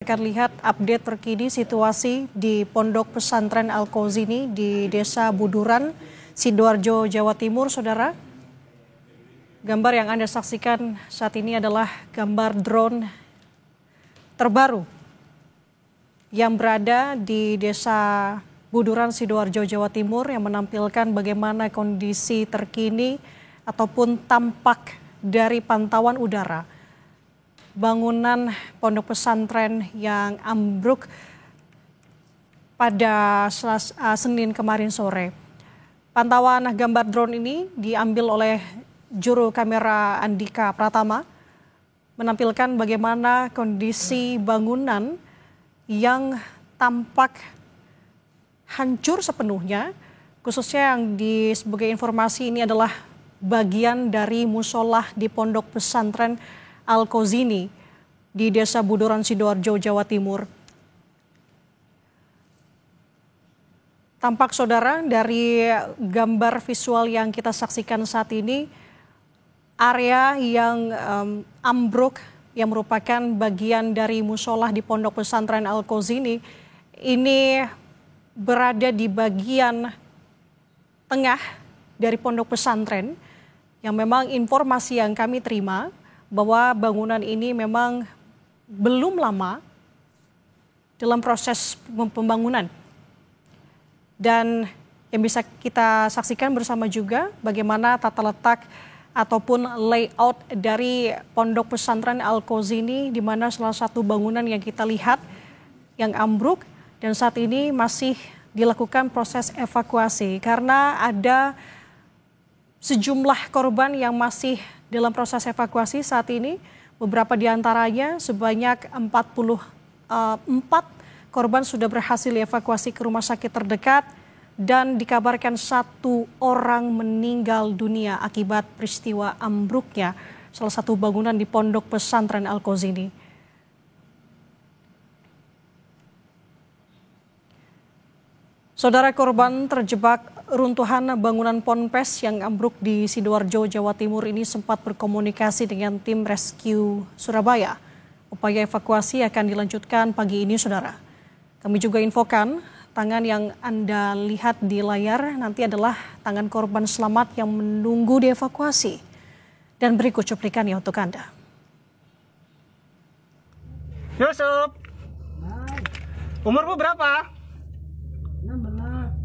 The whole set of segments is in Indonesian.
Akan lihat update terkini situasi di Pondok Pesantren Al-Qauzini di Desa Buduran, Sidoarjo, Jawa Timur, Saudara. Gambar yang Anda saksikan saat ini adalah gambar drone terbaru yang berada di Desa Buduran, Sidoarjo, Jawa Timur yang menampilkan bagaimana kondisi terkini ataupun tampak dari pantauan udara bangunan pondok pesantren yang ambruk pada Senin kemarin sore. Pantauan gambar drone ini diambil oleh juru kamera Andika Pratama, menampilkan bagaimana kondisi bangunan yang tampak hancur sepenuhnya, khususnya yang sebagai informasi ini adalah bagian dari musola di pondok pesantren Al-Qauzini di Desa Buduran, Sidoarjo, Jawa Timur. Tampak saudara dari gambar visual yang kita saksikan saat ini, area yang ambruk yang merupakan bagian dari musola di pondok pesantren Al-Qauzini ini berada di bagian tengah dari pondok pesantren, yang memang informasi yang kami terima bahwa bangunan ini memang belum lama dalam proses pembangunan. Dan yang bisa kita saksikan bersama juga bagaimana tata letak ataupun layout dari pondok pesantren Al-Qauzini, di mana salah satu bangunan yang kita lihat yang ambruk dan saat ini masih dilakukan proses evakuasi karena ada sejumlah korban yang masih dalam proses evakuasi saat ini. Beberapa di antaranya sebanyak 44 korban sudah berhasil dievakuasi ke rumah sakit terdekat dan dikabarkan 1 orang meninggal dunia akibat peristiwa ambruknya salah satu bangunan di pondok pesantren Al-Qauzini. Saudara, korban terjebak runtuhan bangunan ponpes yang ambruk di Sidoarjo, Jawa Timur ini sempat berkomunikasi dengan tim rescue Surabaya. Upaya evakuasi akan dilanjutkan pagi ini, saudara. Kami juga infokan tangan yang Anda lihat di layar nanti adalah tangan korban selamat yang menunggu dievakuasi. Dan berikut cuplikannya untuk Anda. Yusuf, umurmu berapa?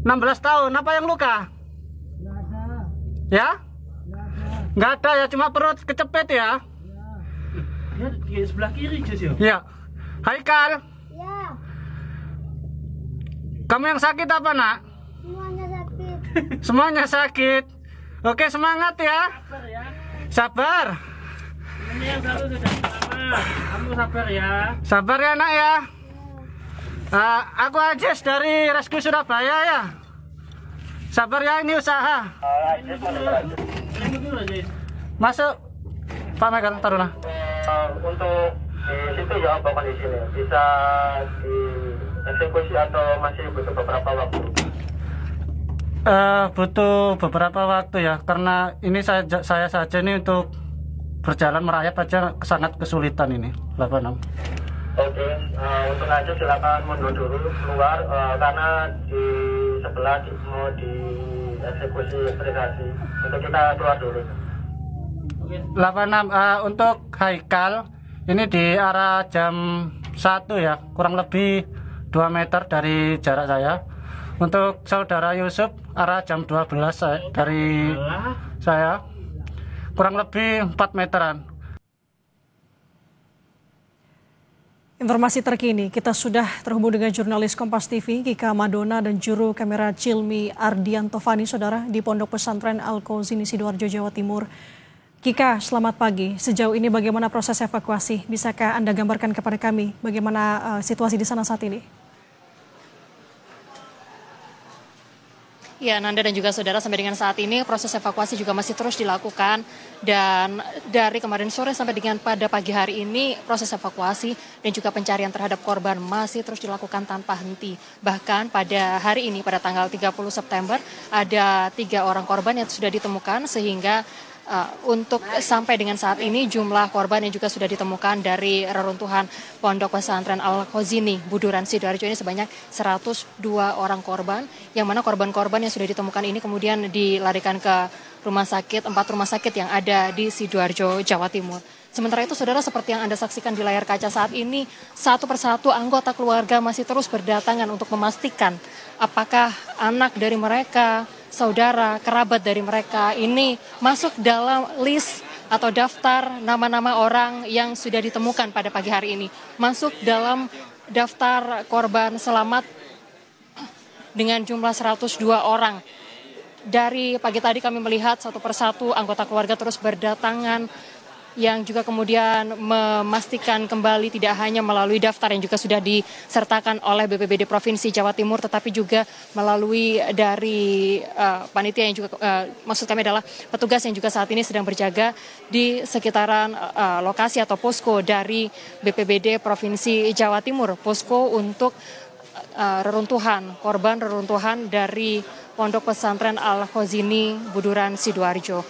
16 tahun. Apa yang luka? Nggak ada. Ya? Nggak ada. Nggak ada ya, cuma perut kecepit ya? Ya. Dia di sebelah kiri, Jess ya? Ya. Haikal, Ya, kamu yang sakit apa, Nak? semuanya sakit. Semuanya sakit. Oke, semangat ya. Sabar ya. Sabar. Ini yang satu sudah pertama. Kamu sabar ya. Sabar ya, Nak ya. Aku Ajis dari Rescue Surabaya ya. Sabar ya, ini usaha. Ini dulu, Jess. Masuk. Pak Michael, taruhlah. Untuk di situ ya apa kondisinya? Bisa dieksekusi atau masih butuh beberapa waktu? Butuh beberapa waktu ya, karena ini saya saja ini untuk berjalan merayap aja sangat kesulitan ini. 86. Oke, untuk lanjut silakan mundur dulu keluar karena di sebelah mau dieksekusi operasi. Untuk kita keluar dulu. 86 untuk Haikal ini di arah jam 1 ya, kurang lebih 2 meter dari jarak saya. Untuk saudara Yusuf arah jam 12 dari saya, kurang lebih 4 meteran. Informasi terkini, kita sudah terhubung dengan jurnalis Kompas TV, Kika Madona dan juru kamera Cilmi Ardianto Fani, saudara, di Pondok Pesantren Al-Qauzini, Sidoarjo, Jawa Timur. Kika, selamat pagi. Sejauh ini bagaimana proses evakuasi? Bisakah Anda gambarkan kepada kami bagaimana situasi di sana saat ini? Ya, Nanda dan juga saudara, sampai dengan saat ini proses evakuasi juga masih terus dilakukan, dan dari kemarin sore sampai dengan pada pagi hari ini proses evakuasi dan juga pencarian terhadap korban masih terus dilakukan tanpa henti. Bahkan pada hari ini pada tanggal 30 September ada 3 orang korban yang sudah ditemukan, sehingga untuk sampai dengan saat ini jumlah korban yang juga sudah ditemukan dari reruntuhan Pondok Pesantren Al-Khazini Buduran Sidoarjo ini sebanyak 102 orang korban, yang mana korban-korban yang sudah ditemukan ini kemudian dilarikan ke rumah sakit, 4 rumah sakit yang ada di Sidoarjo, Jawa Timur. Sementara itu, saudara, seperti yang Anda saksikan di layar kaca saat ini, satu persatu anggota keluarga masih terus berdatangan untuk memastikan apakah anak dari mereka, saudara, kerabat dari mereka ini masuk dalam list atau daftar nama-nama orang yang sudah ditemukan pada pagi hari ini. Masuk dalam daftar korban selamat dengan jumlah 102 orang. Dari pagi tadi kami melihat satu persatu anggota keluarga terus berdatangan, yang juga kemudian memastikan kembali tidak hanya melalui daftar yang juga sudah disertakan oleh BPBD Provinsi Jawa Timur, tetapi juga melalui dari panitia yang juga, maksud kami adalah petugas yang juga saat ini sedang berjaga di sekitaran lokasi atau posko dari BPBD Provinsi Jawa Timur, posko untuk korban reruntuhan dari Pondok Pesantren Al-Khazini Buduran Sidoarjo.